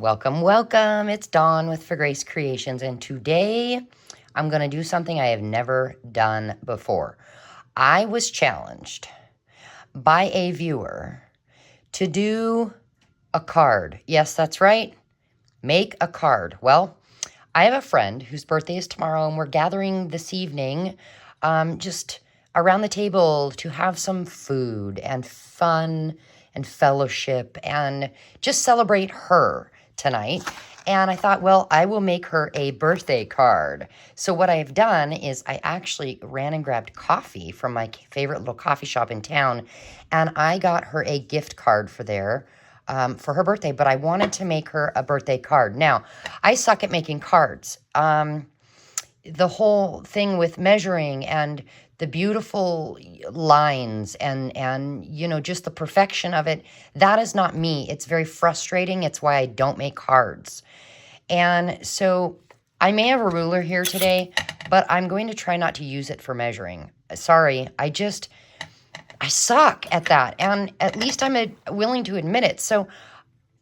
Welcome, welcome. It's Dawn with For Grace Creations, and today I'm going to do something I have never done before. I was challenged by a viewer to do a card. Yes, that's right. Make a card. Well, I have a friend whose birthday is tomorrow, and we're gathering this evening just around the table to have some food and fun and fellowship and just celebrate her tonight. And I thought, well, I will make her a birthday card. So what I've done is I actually ran and grabbed coffee from my favorite little coffee shop in town, and I got her a gift card for her birthday, but I wanted to make her a birthday card. Now, I suck at making cards. The whole thing with measuring and the beautiful lines and just the perfection of it, that is not me. It's very frustrating. It's why I don't make cards. And so I may have a ruler here today, but I'm going to try not to use it for measuring. Sorry, I suck at that, and at least I'm willing to admit it. So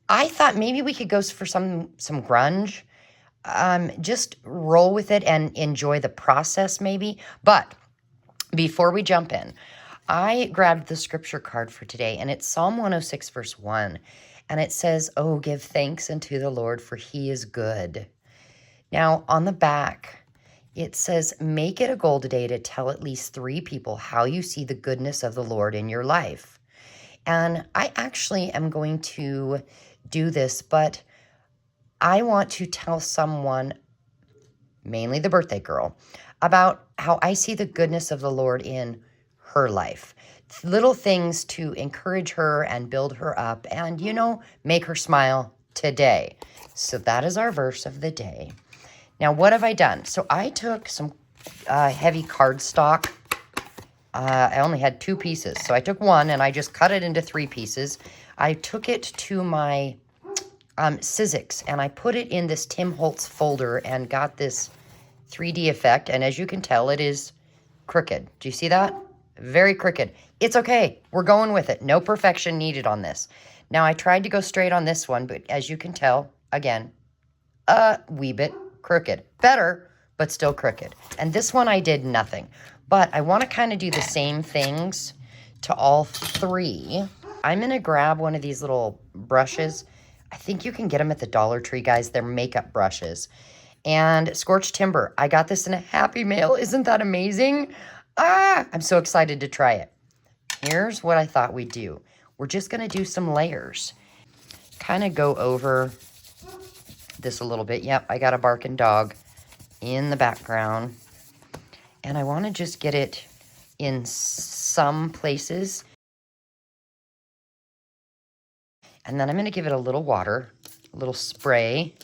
I thought maybe we could go for some grunge. Just roll with it and enjoy the process maybe. But before we jump in, I grabbed the scripture card for today, and it's Psalm 106 verse 1. And it says, "Oh, give thanks unto the Lord, for he is good." Now, on the back, it says, "Make it a goal today to tell at least 3 people how you see the goodness of the Lord in your life." And I actually am going to do this, but I want to tell someone, mainly the birthday girl, about how I see the goodness of the Lord in her life. Little things to encourage her and build her up and, make her smile today. So that is our verse of the day. Now, what have I done? So I took some heavy cardstock. I only had 2 pieces. So I took one and I just cut it into 3 pieces. I took it to my Sizzix, and I put it in this Tim Holtz folder and got this 3D effect. And as you can tell, it is crooked. Do you see that? Very crooked. It's okay. We're going with it. No perfection needed on this. Now, I tried to go straight on this one, but as you can tell, again, a wee bit crooked. Better, but still crooked. And this one I did nothing. But I want to kind of do the same things to all 3. I'm going to grab one of these little brushes. I think you can get them at the Dollar Tree, guys. They're makeup brushes. And Scorched Timber. I got this in a Happy Mail. Isn't that amazing? I'm so excited to try it. Here's what I thought we'd do. We're just going to do some layers. Kind of go over this a little bit. Yep, I got a barking dog in the background. And I want to just get it in some places. And then I'm going to give it a little water, a little spray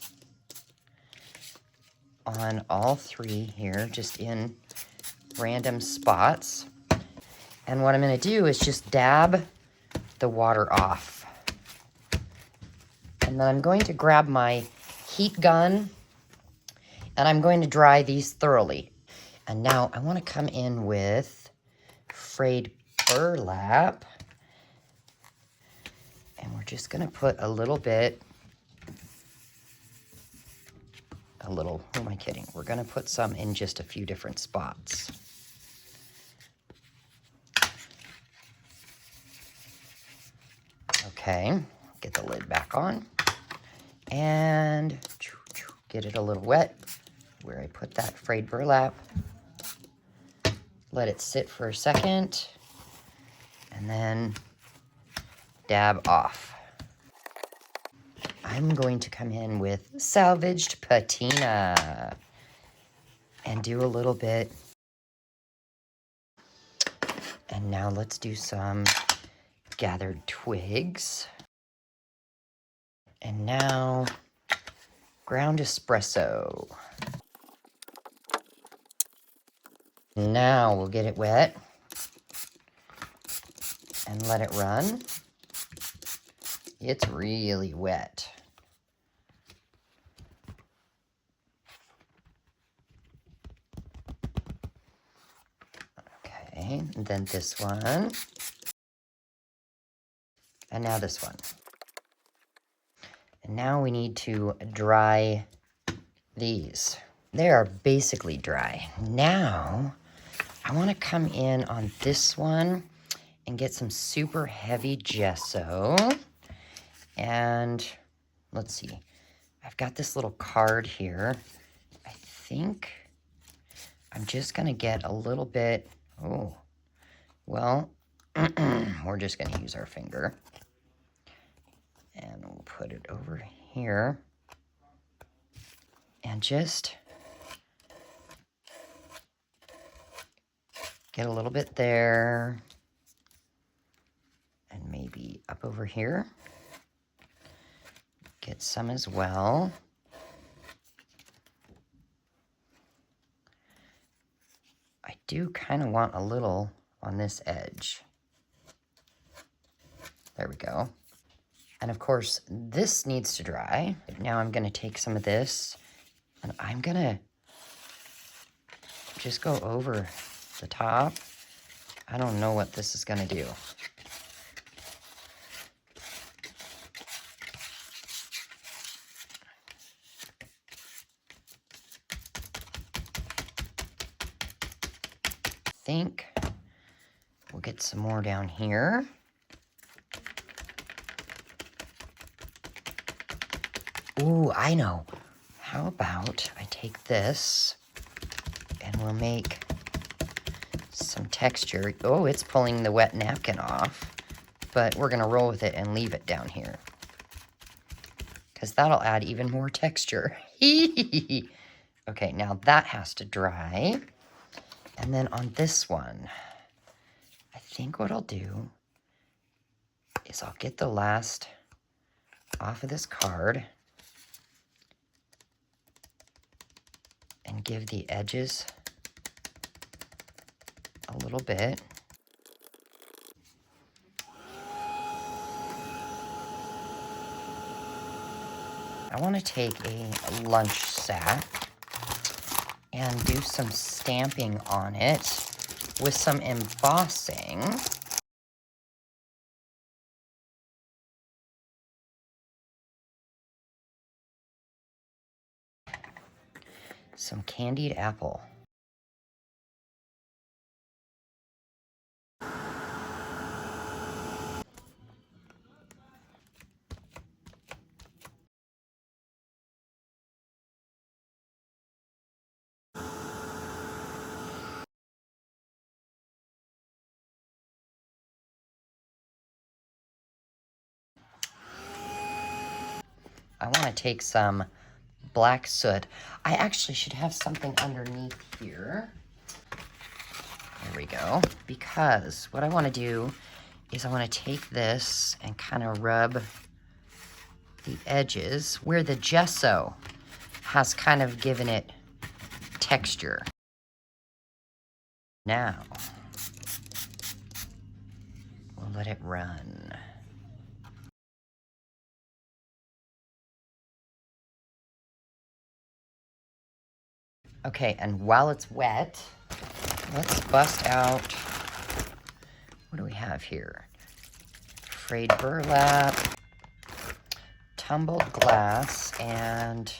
on all 3 here, just in random spots. And what I'm going to do is just dab the water off. And then I'm going to grab my heat gun, and I'm going to dry these thoroughly. And now I want to come in with frayed burlap. And we're just going to put a little, who am I kidding? We're going to put some in just a few different spots. Okay, get the lid back on. And get it a little wet where I put that frayed burlap. Let it sit for a second. And then dab off. I'm going to come in with salvaged patina and do a little bit. And now let's do some gathered twigs. And now ground espresso. Now we'll get it wet and let it run. It's really wet. Okay, and then this one. And now this one. And now we need to dry these. They are basically dry. Now, I want to come in on this one and get some super heavy gesso. And let's see. I've got this little card here. I think I'm just going to get a little bit. Oh, well, we're just going to use our finger. And we'll put it over here. And just get a little bit there. And maybe up over here. Get some as well. I do kind of want a little on this edge. There we go. And of course, this needs to dry. Now I'm going to take some of this and I'm going to just go over the top. I don't know what this is going to do. I think we'll get some more down here. Ooh, I know. How about I take this and we'll make some texture. Oh, it's pulling the wet napkin off, but we're going to roll with it and leave it down here because that'll add even more texture. Okay, now that has to dry. And then on this one, I think what I'll do is I'll get the last off of this card and give the edges a little bit. I want to take a lunch sack and do some stamping on it with some embossing. Some candied apple. I want to take some black soot. I actually should have something underneath here. There we go. Because what I want to do is I want to take this and kind of rub the edges where the gesso has kind of given it texture. Now, we'll let it run. Okay, and while it's wet, let's bust out, what do we have here? Frayed burlap, tumbled glass, and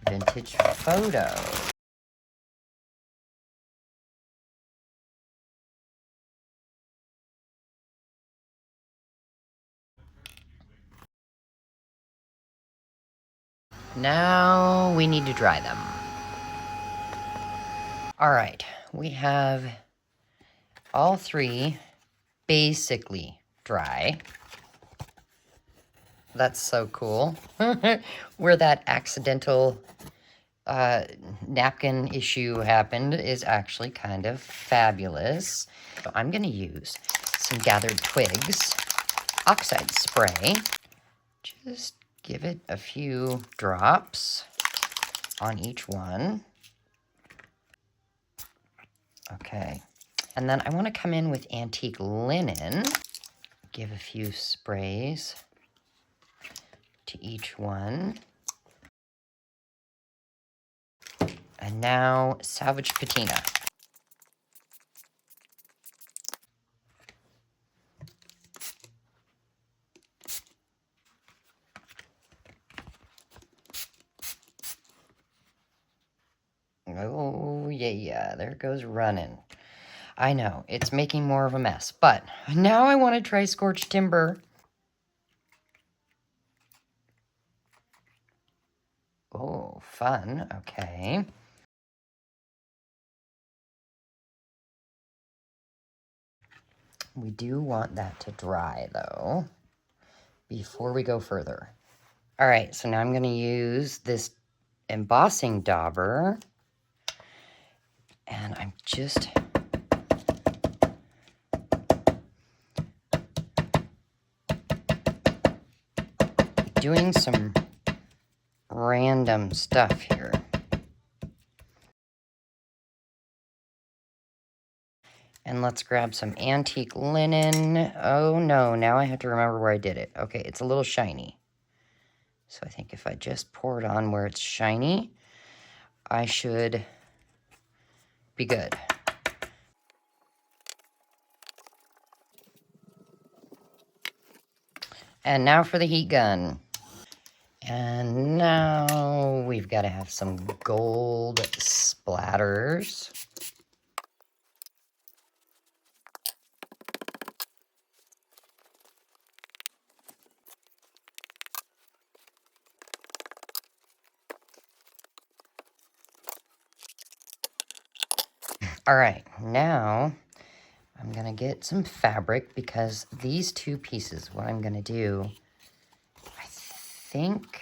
vintage photo. Now we need to dry them. All right, we have all three basically dry. That's so cool. Where that accidental napkin issue happened is actually kind of fabulous. So I'm going to use some gathered twigs, oxide spray. Just give it a few drops on each one. Okay. And then I want to come in with antique linen. Give a few sprays to each one. And now salvage patina. Oh, yeah, there it goes running. I know, it's making more of a mess, but now I want to try scorched timber. Oh, fun. Okay. We do want that to dry, though, before we go further. All right, so now I'm going to use this embossing dauber, and I'm just doing some random stuff here. And let's grab some antique linen. Oh no, now I have to remember where I did it. Okay, it's a little shiny. So I think if I just pour it on where it's shiny, I should be good. And now for the heat gun. And now we've got to have some gold splatters. All right, now I'm going to get some fabric because these two pieces, what I'm going to do, I think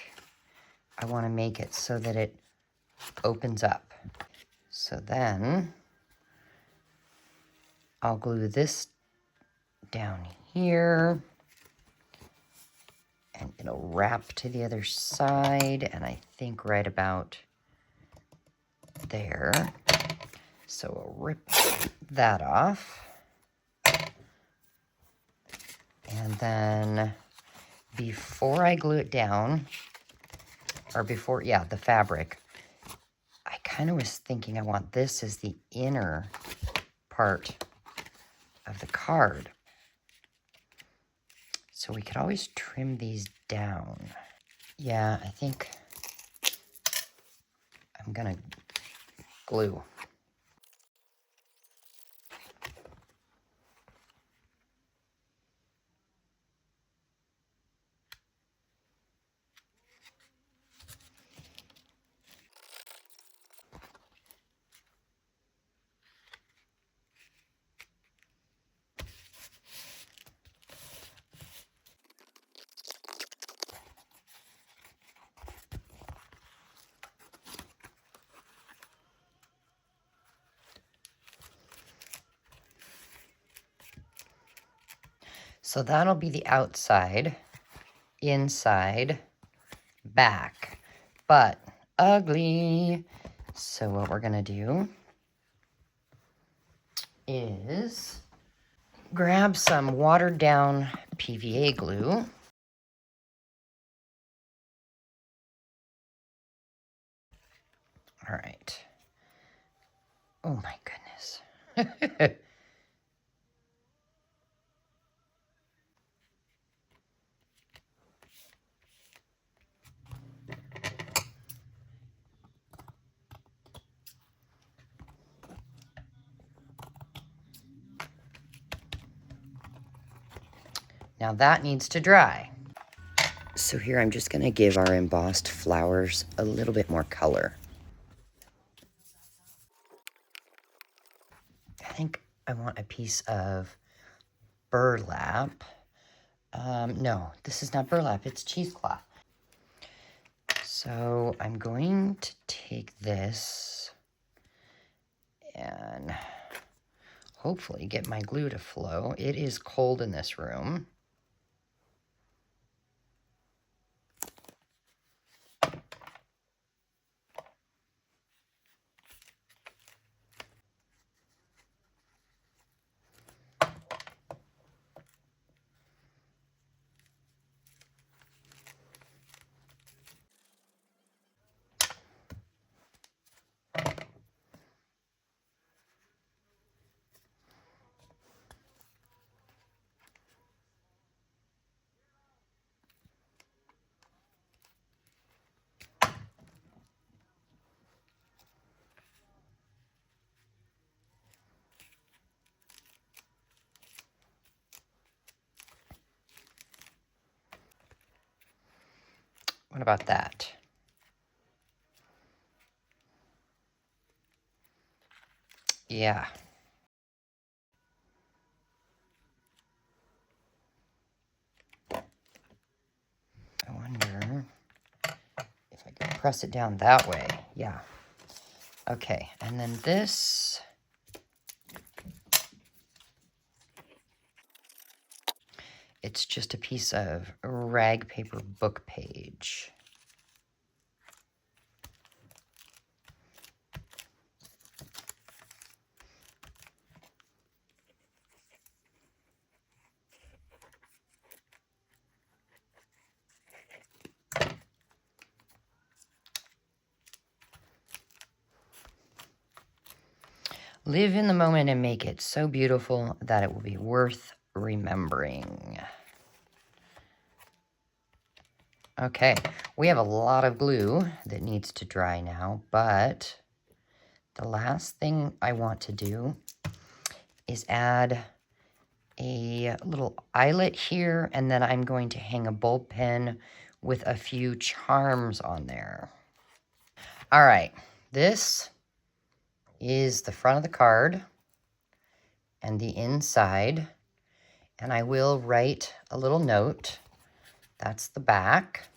I want to make it so that it opens up. So then I'll glue this down here and it'll wrap to the other side, and I think right about there. So we'll rip that off. And then before I glue it down, or before, yeah, the fabric, I kind of was thinking I want this as the inner part of the card. So we could always trim these down. Yeah, I think I'm gonna glue. So that'll be the outside, inside, back, but ugly. So what we're gonna do is grab some watered down PVA glue. All right. Oh my goodness. Now that needs to dry. So here I'm just gonna give our embossed flowers a little bit more color. I think I want a piece of burlap. No, this is not burlap, it's cheesecloth. So I'm going to take this and hopefully get my glue to flow. It is cold in this room. What about that? Yeah. I wonder if I can press it down that way. Yeah. Okay, and then this. It's just a piece of rag paper book page. Live in the moment and make it so beautiful that it will be worth remembering. Okay, we have a lot of glue that needs to dry now, but the last thing I want to do is add a little eyelet here, and then I'm going to hang a bulb pen with a few charms on there. All right, this is the front of the card and the inside, and I will write a little note. That's the back.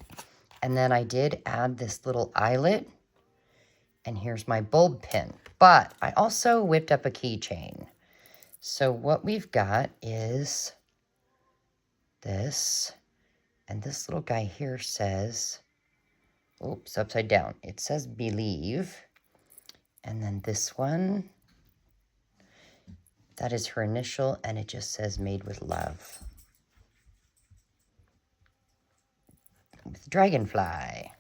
And then I did add this little eyelet, and here's my bulb pin. But I also whipped up a keychain. So what we've got is this, and this little guy here says, oops, upside down. It says believe. And then this one, that is her initial, and it just says made with love. With dragonfly.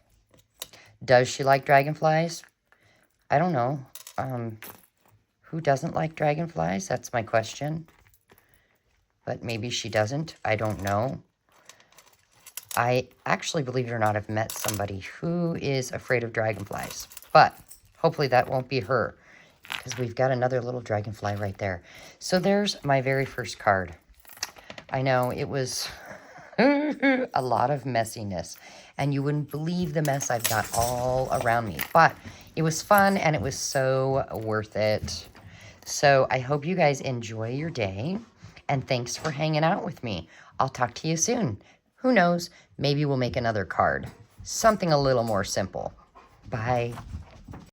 Does she like dragonflies? I don't know. Who doesn't like dragonflies? That's my question. But maybe she doesn't. I don't know. I actually, believe it or not, have met somebody who is afraid of dragonflies. But hopefully that won't be her, because we've got another little dragonfly right there. So there's my very first card. I know it was a lot of messiness, and you wouldn't believe the mess I've got all around me. But it was fun, and it was so worth it. So I hope you guys enjoy your day, and thanks for hanging out with me. I'll talk to you soon. Who knows? Maybe we'll make another card. Something a little more simple. Bye.